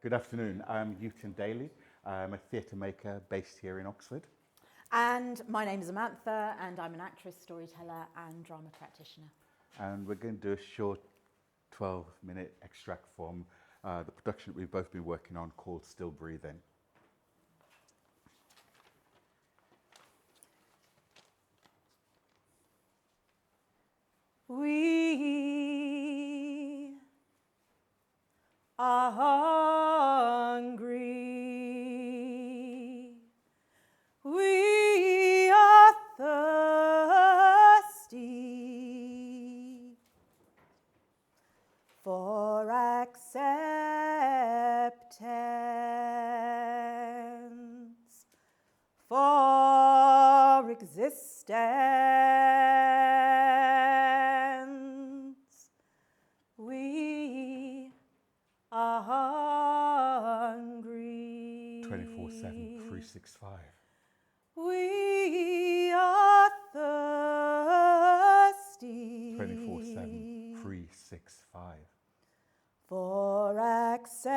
Good afternoon. I'm Uton Daly. I'm a theatre maker based here in Oxford. And my name is Samantha, and I'm an actress, storyteller, and drama practitioner. And we're going to do a short 12-minute extract from the production that we've both been working on called Still Breathing. We are hungry. We are thirsty for acceptance, for existence. We are hungry. 24/7, 365. We are thirsty. 24/7, 365. For acceptance.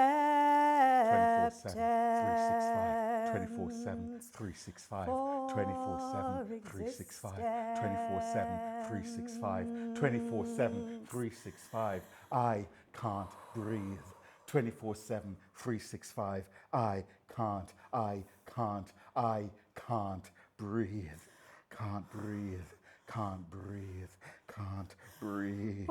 24/7, 365. 24/7, 365. 24/7, 365. 24/7, 365. I can't breathe. 24/7, 365. I can't breathe. Can't breathe. Can't breathe. Can't breathe.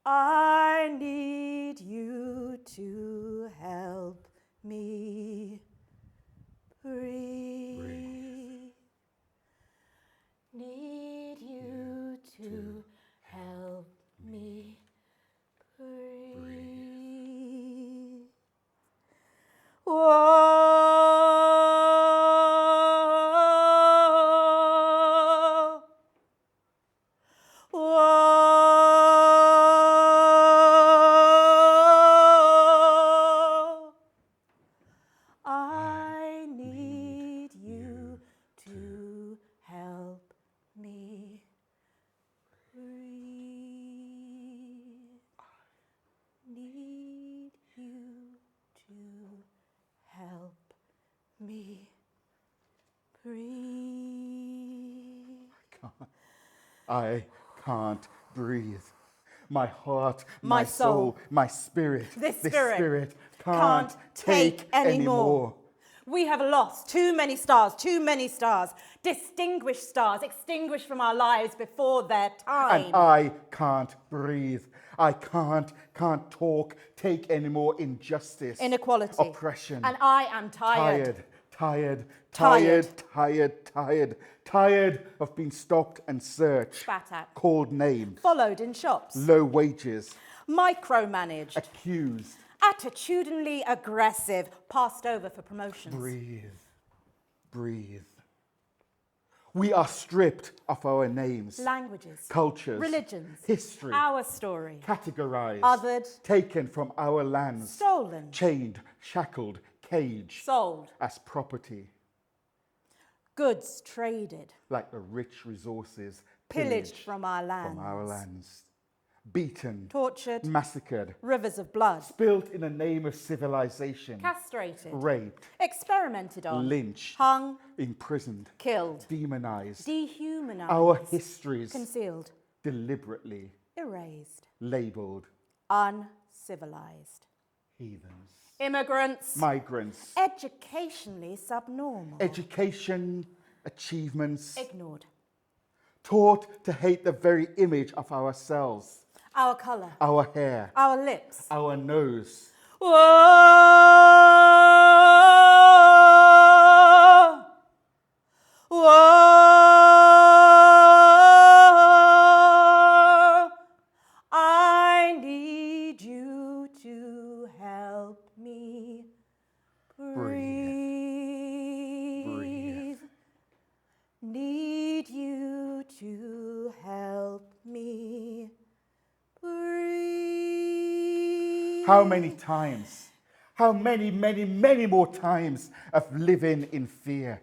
I need you to help me breathe. Need you to help me breathe. Whoa. I need you to help me breathe. Need you to help me breathe. I can't breathe. My heart, My soul, my spirit, this spirit can't take anymore. We have lost too many stars, distinguished stars, extinguished from our lives before their time. And I can't breathe. I can't talk, take any more injustice, Inequality, oppression. And I am tired. Tired of being stopped and searched, Spat at, called names, followed in shops, low wages, micromanaged, accused, attitudinally aggressive, passed over for promotions. Breathe. We are stripped of our names, Languages, cultures, religions, history, our story, categorized, othered, taken from our lands, stolen, chained, shackled, caged, sold, as property, goods traded, like the rich resources pillaged from our lands, beaten, tortured, massacred, rivers of blood, spilt in the name of civilization, castrated, raped, experimented on, lynched, hung, imprisoned, killed, demonized, dehumanized, our histories concealed, deliberately erased, labeled uncivilized, heathens, immigrants, migrants, educationally subnormal, education, achievements, ignored, taught to hate the very image of ourselves, our colour, our hair, our lips, our nose. Whoa, whoa, I need you to help me breathe. How many times? How many, many, many more times of living in fear?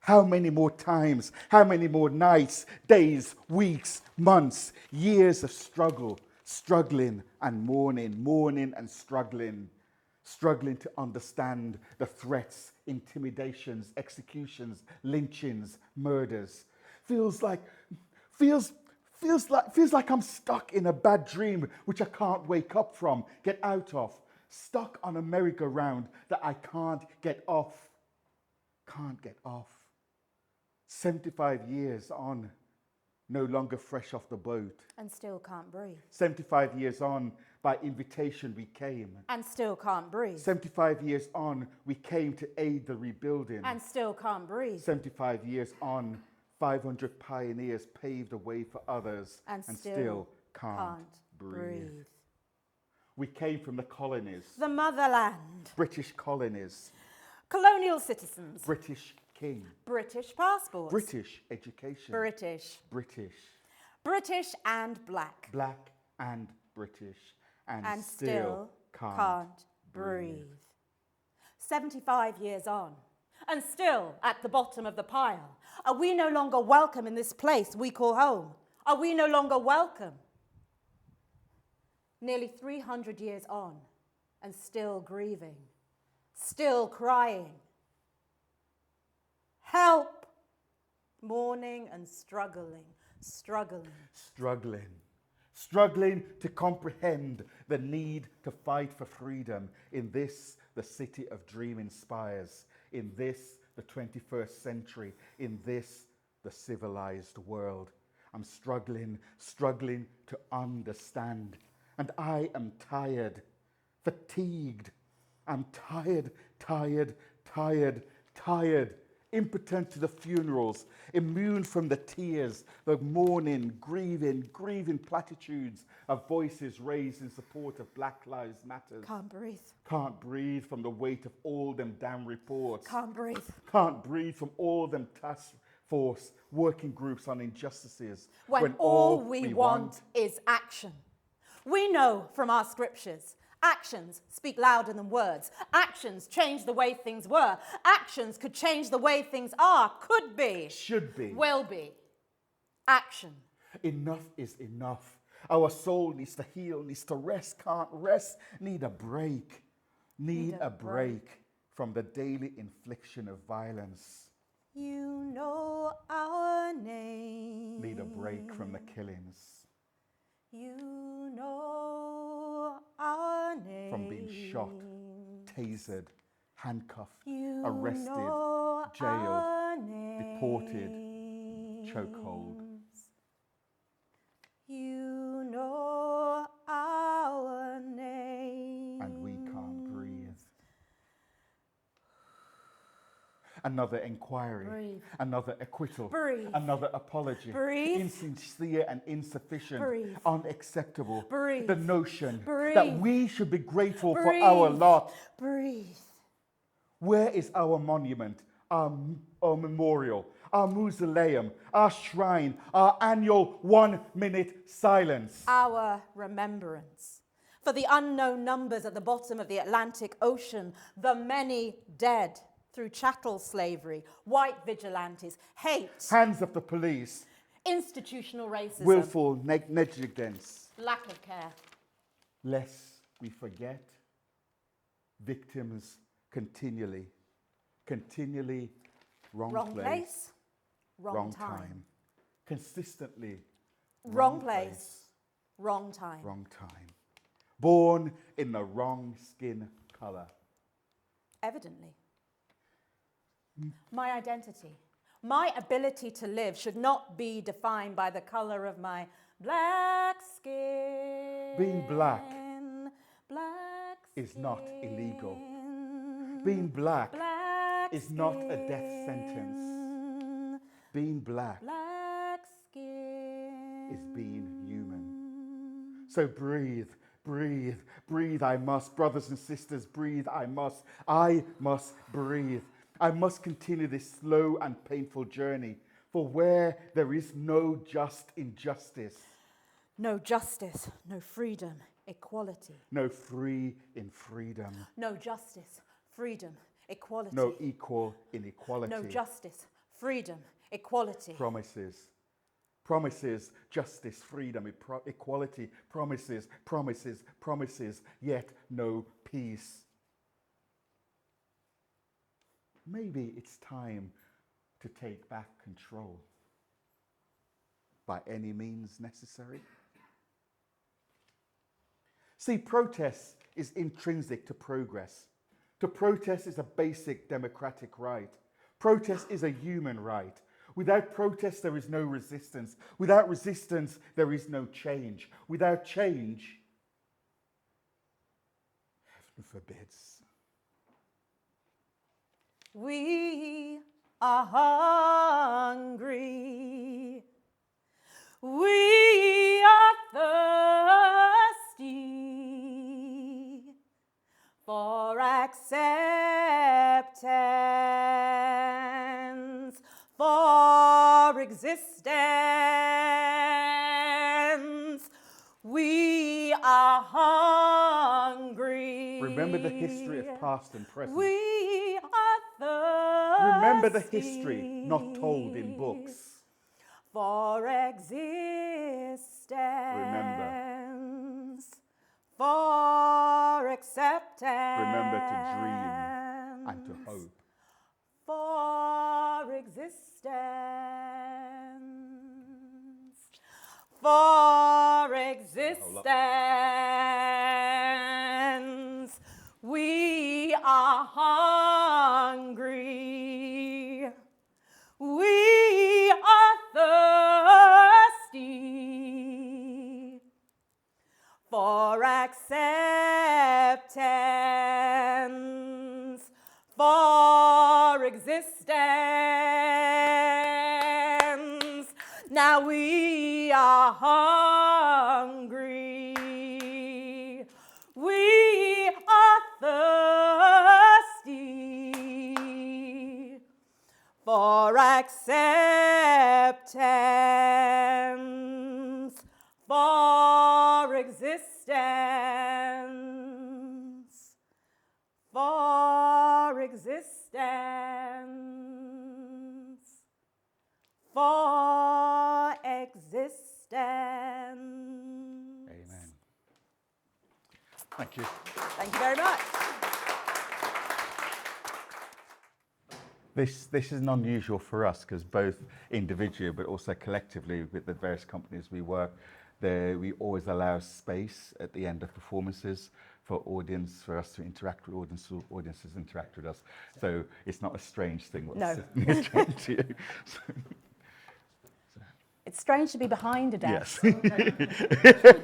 How many more times? How many more nights, days, weeks, months, years of struggle, struggling and mourning and struggling to understand the threats, intimidations, executions, lynchings, murders. Feels like I'm stuck in a bad dream which I can't wake up from, get out of. Stuck on a merry-go-round that I can't get off. Can't get off. 75 years on, no longer fresh off the boat. And still can't breathe. 75 years on, by invitation we came. And still can't breathe. 75 years on, we came to aid the rebuilding. And still can't breathe. 75 years on, 500 pioneers paved the way for others And still can't breathe. We came from the colonies. The motherland. British colonies. Colonial citizens. British king. British passports. British education. British. British. British and black. Black and British. And still can't breathe. 75 years on, and still at the bottom of the pile. Are we no longer welcome in this place we call home? Are we no longer welcome? Nearly 300 years on, and still grieving, still crying. Help! Mourning and struggling. Struggling to comprehend the need to fight for freedom in this, the city of dream inspires, in this, the 21st century, in this, the civilized world. I'm struggling to understand. And I am tired, fatigued. I'm tired, impotent to the funerals, immune from the tears, the mourning, grieving platitudes of voices raised in support of Black Lives Matter. Can't breathe from the weight of all them damn reports. Can't breathe from all them task force working groups on injustices. When all we want is action. We know from our scriptures, actions speak louder than words. Actions change the way things were. Actions could change the way things are, could be, should be, will be. Action. Enough is enough. Our soul needs to heal, needs to rest, can't rest, need a break. Need a break from the daily infliction of violence. You know our name. Need a break from the killings. You know our name. From being shot, tasered, handcuffed, you arrested, jailed, deported, chokehold. You know our name. And we can't breathe. Another inquiry. Breathe. Another acquittal. Breathe. Another apology. Breathe. Insincere and insufficient. Breathe. Unacceptable. Breathe. The notion Breathe. that we should be grateful for Breathe. our lot. Breathe. Where is our monument, our memorial, our mausoleum, our shrine, our annual 1-minute silence? Our remembrance for the unknown numbers at the bottom of the Atlantic Ocean, the many dead through chattel slavery, white vigilantes, hate, hands of the police, institutional racism, willful negligence, lack of care. Lest we forget, victims continually, wrong place, wrong time. Consistently, wrong place, wrong time. Born in the wrong skin color. Evidently. My identity, my ability to live should not be defined by the color of my black skin. Being black is not illegal. Being black is not a death sentence. Being black is being human. So breathe, I must. Brothers and sisters, breathe, I must. I must breathe. I must continue this slow and painful journey, for where there is no just injustice, no justice, no freedom, equality. No free in freedom. No justice, freedom, equality. No equal inequality. No justice, freedom, equality. Promises. Promises, justice, freedom, equality. Promises, promises, promises, yet no peace. Maybe it's time to take back control by any means necessary. See, protest is intrinsic to progress. To protest is a basic democratic right. Protest is a human right. Without protest, there is no resistance. Without resistance, there is no change. Without change, heaven forbids. We are hungry. We are thirsty for acceptance, for existence. We are hungry. Remember the history of past and present. We are thirsty. Remember the history not told in books. For existence. Remember. For acceptance. Remember to dream and to hope. For existence. For existence. We are hungry. We are thirsty for acceptance, for existence. Now we are hungry. We are thirsty for acceptance, for existence, for existence, for existence. Amen. Thank you. Thank you very much. This isn't unusual for us because both individually but also collectively with the various companies we work, we always allow space at the end of performances for us to interact with audiences interact with us. So it's not a strange thing what's No. strange to you. It's strange to be behind a desk. Yes.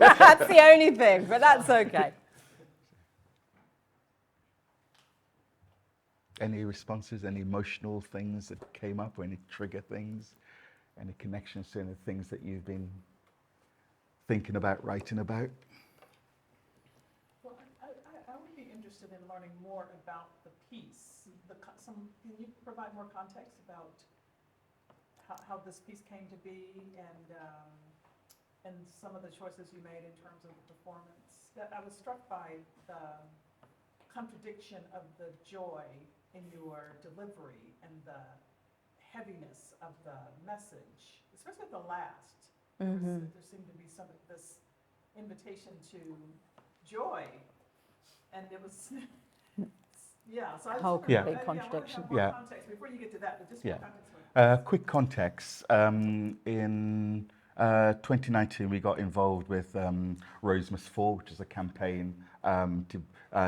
That's the only thing, but that's okay. Any responses, any emotional things that came up, or any trigger things, any connections to any things that you've been thinking about, writing about? Well, I would be interested in learning more about the piece. Can you provide more context about how this piece came to be and some of the choices you made in terms of the performance? I was struck by the contradiction of the joy in your delivery and the heaviness of the message, especially at the last. Mm-hmm. There seemed to be some of this invitation to joy, and it was, yeah. So I Whole just wondered, complete contradiction. I want to have more Yeah. context before you get to that, but just Yeah. more context. Quick context. In 2019, we got involved with Rose Must Fall, which is a campaign to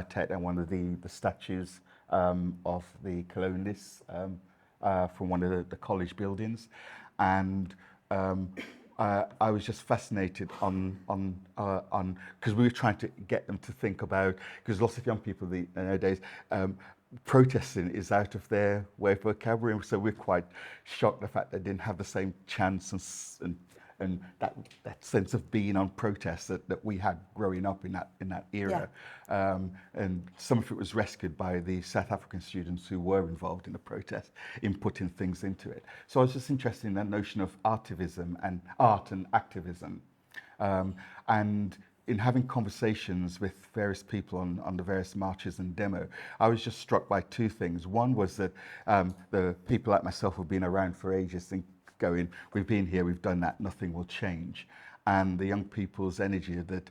take down one of the statues of the colonialists from one of the college buildings. And I was just fascinated on because we were trying to get them to think about, because lots of young people nowadays, protesting is out of their way of vocabulary, so we're quite shocked the fact they didn't have the same chance and that sense of being on protest that we had growing up in that era. Yeah. And some of it was rescued by the South African students who were involved in the protest in putting things into it. So I was just interested in that notion of artivism and art and activism. And in having conversations with various people on the various marches and demo, I was just struck by two things. One was that the people like myself who've been around for ages think going, we've been here, we've done that, nothing will change. And the young people's energy that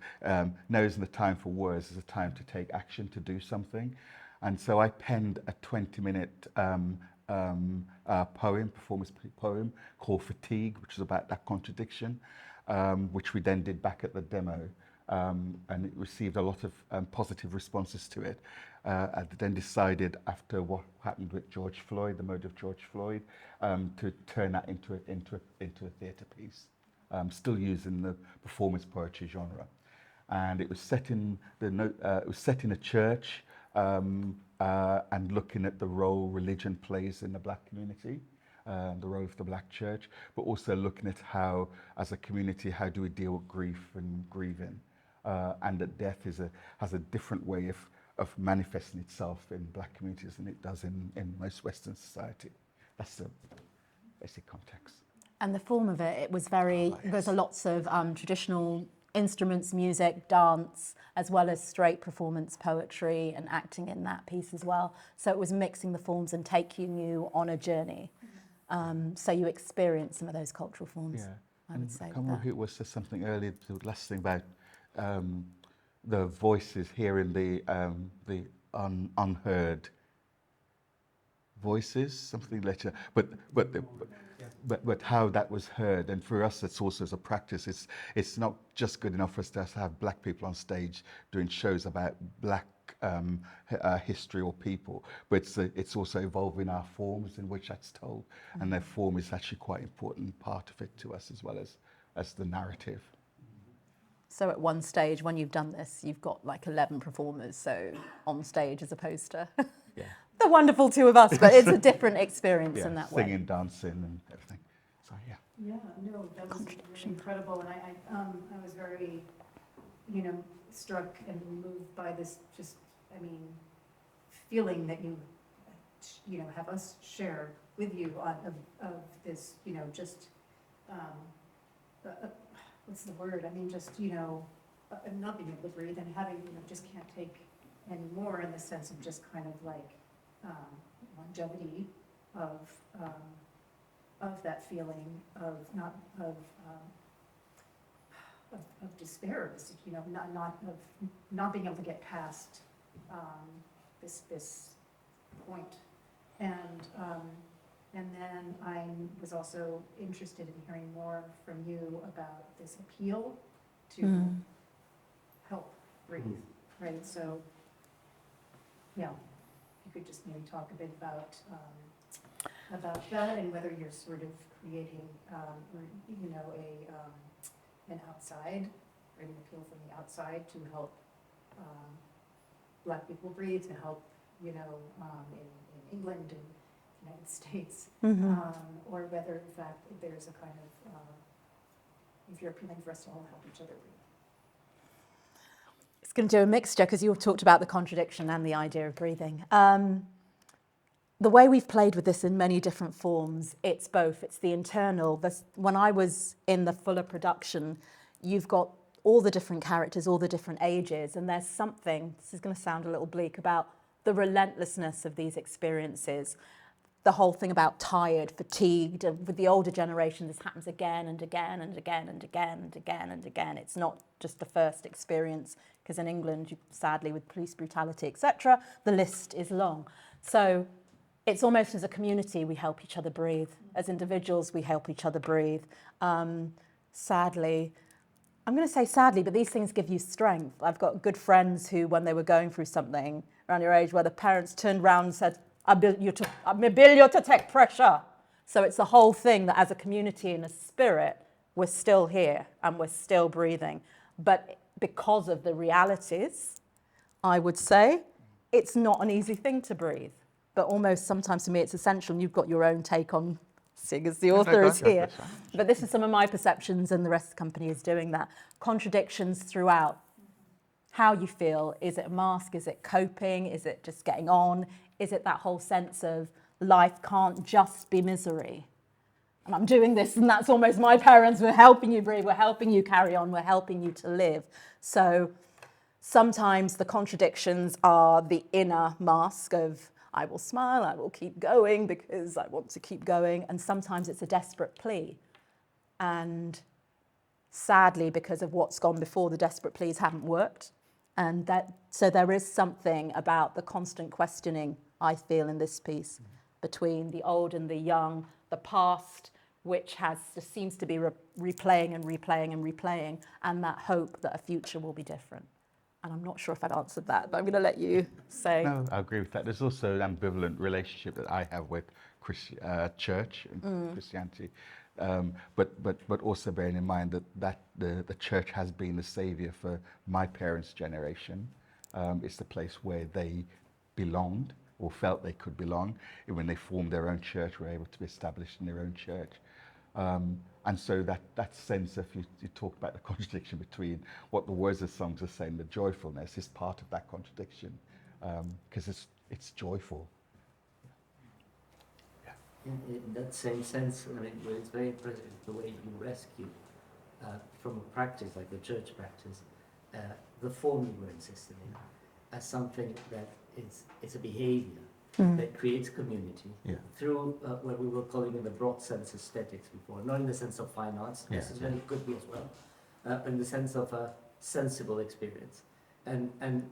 now isn't the time for words, it's a time to take action, to do something. And so I penned a 20-minute performance poem called Fatigue, which is about that contradiction, which we then did back at the demo. And it received a lot of positive responses to it. I then decided, after what happened with George Floyd, the murder of George Floyd, to turn that into a theatre piece, still using the performance poetry genre. And it was set in a church, and looking at the role religion plays in the black community. The role of the black church, but also looking at how, as a community, how do we deal with grief and grieving, and that death has a different way of manifesting itself in black communities than it does in most Western society. That's the basic context. And the form of it was very, there's lots of traditional instruments, music, dance, as well as straight performance poetry and acting in that piece as well. So it was mixing the forms and taking you on a journey. So you experience some of those cultural forms. Yeah, I would say. I can't remember who it was, said something earlier, the last thing about the voices, hearing the unheard voices, something later, but how that was heard. And for us, it's also as a practice, it's not just good enough for us to have black people on stage doing shows about black history or people, but it's also evolving our forms in which that's told, and their form is actually quite an important part of it to us, as well as the narrative. So at one stage, when you've done this, you've got like 11 performers, so on stage as opposed to the wonderful two of us, but it's a different experience in that way. Singing, dancing and everything. So Yeah, no, that was really incredible, and I was very, struck and moved by this feeling that you have us share with you of this, just, what's the word? Not being able to breathe and having, just can't take any more, in the sense of just kind of like longevity of that feeling of despair, not being able to get past this point, and then I was also interested in hearing more from you about this appeal to help breathe, right? So, yeah, if you could just maybe talk a bit about that, and whether you're sort of creating, an outside, or an appeal from the outside to help Black people breathe, to help, in England and United States, or whether in fact there's a kind of, if you're appealing for us to all help each other breathe. It's going to do a mixture, because you talked about the contradiction and the idea of breathing. The way we've played with this in many different forms, it's both. It's the internal. When I was in the fuller production, you've got all the different characters, all the different ages, and there's something, this is going to sound a little bleak, about the relentlessness of these experiences. The whole thing about tired, fatigued, and with the older generation, this happens again and again and again and again and again and again. It's not just the first experience, because in England, sadly, with police brutality, etc., the list is long. So it's almost as a community, we help each other breathe. As individuals, we help each other breathe. Sadly, I'm going to say sadly, but these things give you strength. I've got good friends who, when they were going through something around your age, where the parents turned around and said, I build you to take pressure. So it's the whole thing that as a community and a spirit, we're still here and we're still breathing. But because of the realities, I would say, it's not an easy thing to breathe. But almost sometimes to me it's essential, and you've got your own take on, seeing as the author is here. But this is some of my perceptions, and the rest of the company is doing that. Contradictions throughout. How you feel. Is it a mask? Is it coping? Is it just getting on? Is it that whole sense of life can't just be misery? And I'm doing this, and that's almost my parents. We're helping you breathe, we're helping you carry on, we're helping you to live. So sometimes the contradictions are the inner mask of, I will smile, I will keep going because I want to keep going. And sometimes it's a desperate plea. And sadly, because of what's gone before, the desperate pleas haven't worked. And so there is something about the constant questioning, I feel, in this piece, between the old and the young, the past, which just seems to be replaying and replaying and replaying, and that hope that a future will be different. And I'm not sure if I've answered that, but I'm going to let you say. No, I agree with that. There's also an ambivalent relationship that I have with church and Christianity, but also bearing in mind that the church has been the saviour for my parents' generation. It's the place where they belonged or felt they could belong. And when they formed their own church, were able to be established in their own church. And so that sense of, you talk about the contradiction between what the words of songs are saying, the joyfulness is part of that contradiction, because it's joyful. Yeah. In that same sense, I mean, it's very impressive the way you rescue from a practice like the church practice, the form you were insisting in as something that it's a behavior that creates community through what we were calling in the broad sense aesthetics before, not in the sense of fine arts necessarily, it could be as well, but in the sense of a sensible experience. And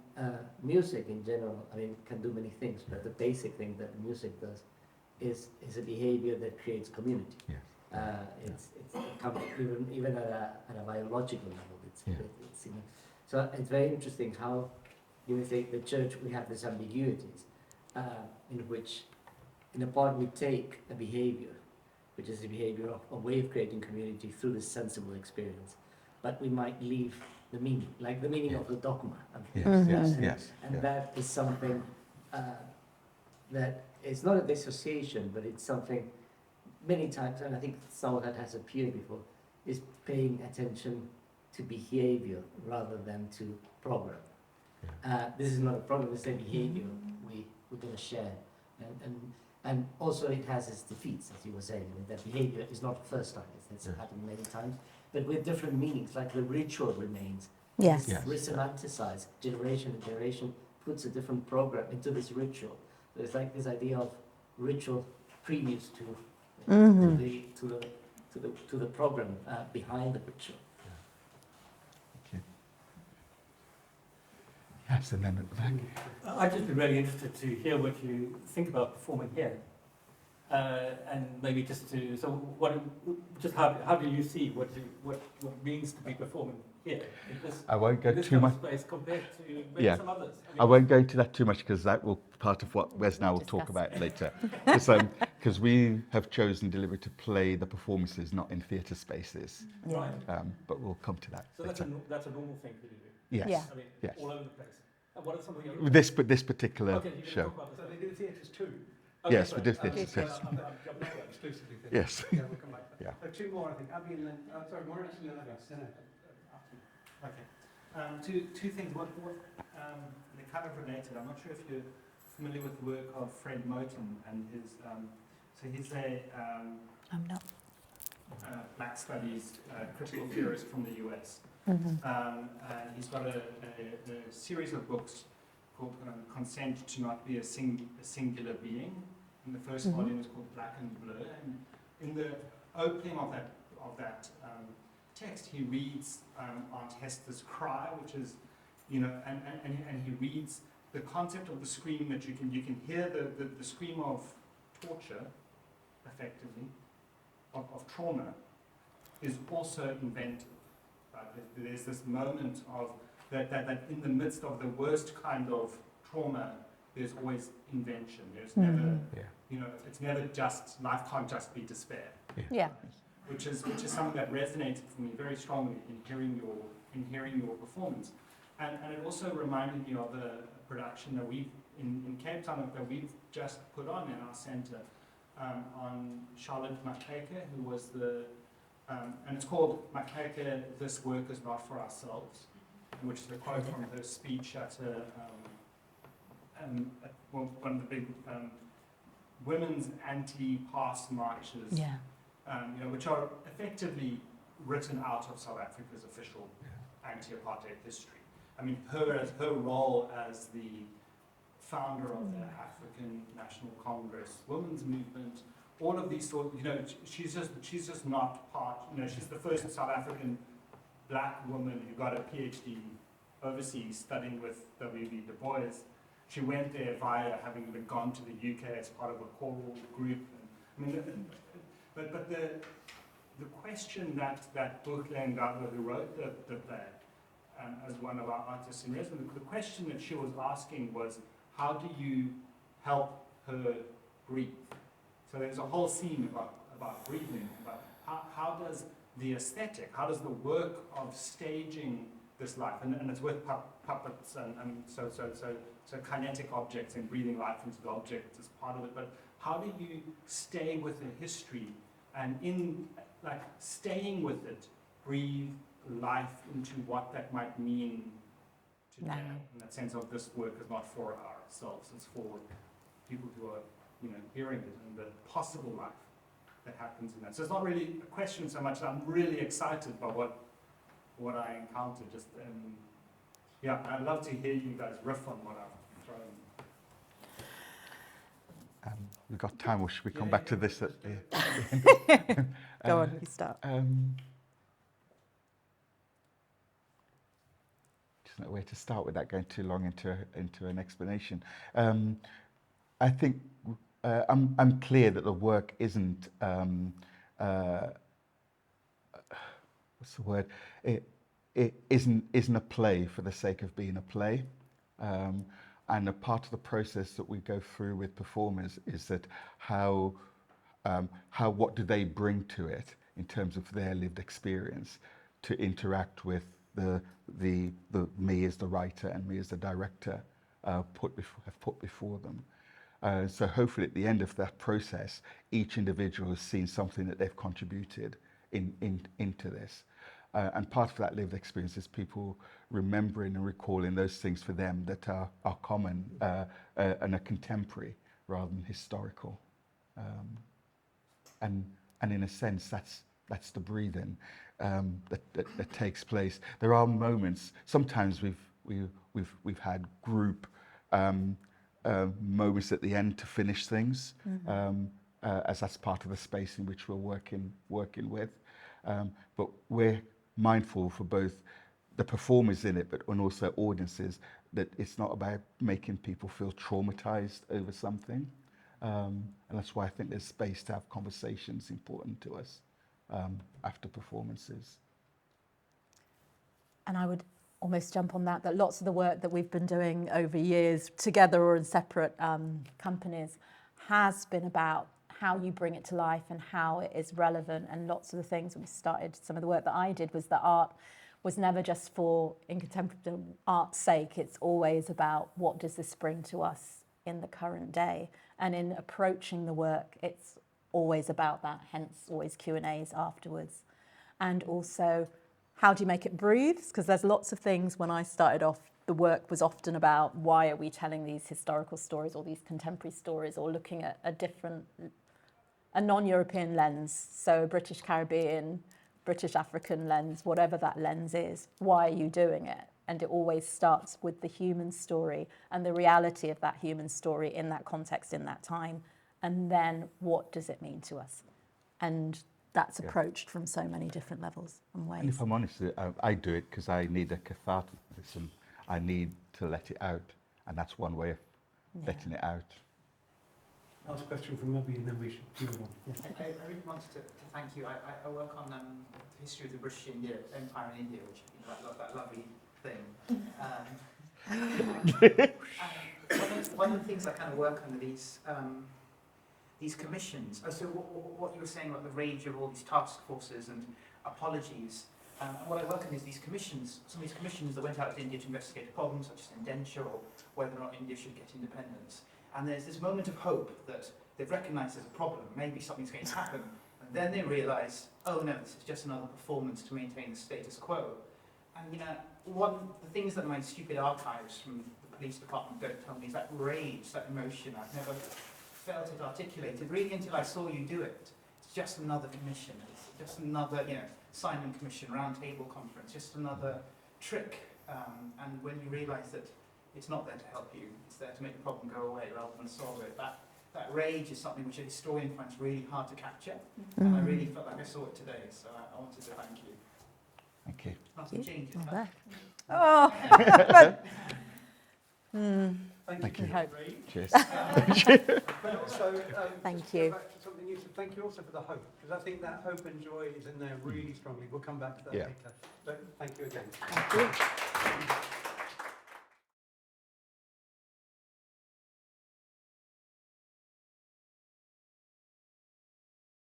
music in general, I mean, can do many things, but the basic thing that music does is a behavior that creates community. It comes even at a biological level. It's so it's very interesting how you would say the church, we have these ambiguities in which, in a part, we take a behavior, which is a behavior of a way of creating community through this sensible experience, but we might leave the meaning, like the meaning of the dogma. And that is something that is not a dissociation, but it's something many times, and I think some of that has appeared before, is paying attention to behavior rather than to program. This is not a problem, it's a behavior we're going to share. And also it has its defeats, as you were saying. I mean, that behavior is not the first time, it's happened many times, but with different meanings, like the ritual remains. Yes. It's resemanticized, generation to generation puts a different program into this ritual. So it's like this idea of ritual previous to the program behind the ritual. Yes, and then at the back. I'd just be really interested to hear what you think about performing here, and maybe just to how do you see what it means to be performing here? I won't go too much. Space compared to maybe some others. I won't go into that too much because that will part of what Wes and I will talk about later. Because we have chosen deliberately to play the performances not in theatre spaces, Right. but we'll come to that. So later. that's a normal thing for you to do. Yes. Yeah. I mean, Yes. all over the place. And what are some of the other? This particular Okay, you show. talk about this. So they do theatres too? Yes, sorry. we do theatres, yes. I'm jumping over exclusively. Yes. Yeah, we'll come back to that. Yeah. So two more, I think. Abby and then, sorry, Maurice and then Abby. Okay. Two things. What they're kind of related. I'm not sure if you're familiar with the work of Fred Moten and his. So he's a I'm not. Black studies critical theorist from the US. And he's got a series of books called Consent to Not Be a Singular Being. And the first volume is called Black and Blur. And in the opening of that text, he reads Aunt Hester's Cry, which is, and he reads the concept of the scream that you can hear the scream of torture, effectively, of trauma, is also inventive. There's this moment of that in the midst of the worst kind of trauma, there's always invention. There's never, it's never just, life can't just be despair. Yeah. Which is something that resonated for me very strongly in hearing your performance, and it also reminded me of the production that we've in Cape Town that we've just put on in our centre on Charlotte Makeke, who was and it's called Makeke, This Work Is Not For Ourselves, which is a quote from her speech at one of the big women's anti-past marches Yeah. which are effectively written out of South Africa's official anti-apartheid history. I mean, her role as the founder of the African National Congress Women's Movement, all of these sort, she's just not part. She's the first South African black woman who got a PhD overseas studying with W.B. Du Bois. She went there via having been gone to the UK as part of a choral group. But the question that Bookland Gaba, who wrote the play, as one of our artists in residence, the question that she was asking was, how do you help her breathe? So there's a whole scene about breathing, about how does the aesthetic, how does the work of staging this life, and it's with puppets and so kinetic objects and breathing life into the object is part of it, but how do you stay with the history and staying with it, breathe life into what that might mean today? No. In that sense of this work is not for ourselves, it's for people who are hearing it and the possible life that happens in that. So it's not really a question so much. I'm really excited by what I encountered. I'd love to hear you guys riff on what I've thrown. We've got time, or should we come back to this at the Go on, you start. Just no way to start without going too long into an explanation. I think I'm clear that the work isn't what's the word? It isn't a play for the sake of being a play. And a part of the process that we go through with performers is that what do they bring to it in terms of their lived experience to interact with the me as the writer and me as the director have put before them. So hopefully at the end of that process, each individual has seen something that they've contributed into this. And part of that lived experience is people remembering and recalling those things for them that are common and are contemporary rather than historical. And in a sense, that's the breathing that takes place. There are moments. Sometimes we've had group moments at the end to finish things, as that's part of the space in which we're working with. But we're mindful for both the performers in it, and also audiences, that it's not about making people feel traumatized over something. And that's why I think there's space to have conversations important to us after performances. And I would almost jump on that lots of the work that we've been doing over years, together or in separate companies, has been about how you bring it to life and how it is relevant. And lots of the things when we started, some of the work that I did was that art was never just for in contemporary art's sake. It's always about what does this bring to us in the current day. And in approaching the work, it's always about that, hence always Q&As afterwards. And also, how do you make it breathe? Because there's lots of things. When I started off, the work was often about why are we telling these historical stories or these contemporary stories, or looking at a non-European lens, so a British Caribbean, British African lens, whatever that lens is. Why are you doing it? And it always starts with the human story and the reality of that human story in that context, in that time. And then what does it mean to us? And that's approached from so many different levels and ways. And if I'm honest, I do it because I need a catharsis. I need to let it out. And that's one way of letting it out. Last question from Robbie, and then we should move on. Yes. I really wanted to thank you. I work on the history of the British Empire in India, which that lovely thing. And one of the things I kind of work under these commissions. So what you were saying about the rage of all these task forces and apologies. And what I work on is these commissions. Some of these commissions that went out to India to investigate a problem, such as indenture or whether or not India should get independence. And there's this moment of hope that they've recognised there's a problem, maybe something's going to happen, and then they realise, oh no, this is just another performance to maintain the status quo. And the things that my stupid archives from the police department don't tell me is that rage, that emotion. I've never felt it articulated, really, until I saw you do it. It's just another commission. It's just another, Simon Commission, roundtable conference, just another trick. And when you realise that it's not there to help you, it's there to make the problem go away rather than solve it, that rage is something which a historian finds really hard to capture. And I really felt like I saw it today, so I wanted to thank you. Thank you. Nothing changes. Well, Huh? Oh, Thank you. Hope. Cheers. But also, Thank just to you. go back to something you said, thank you also for the hope, because I think that hope and joy is in there really strongly. We'll come back to that Yeah. later. But thank you again. Thank you.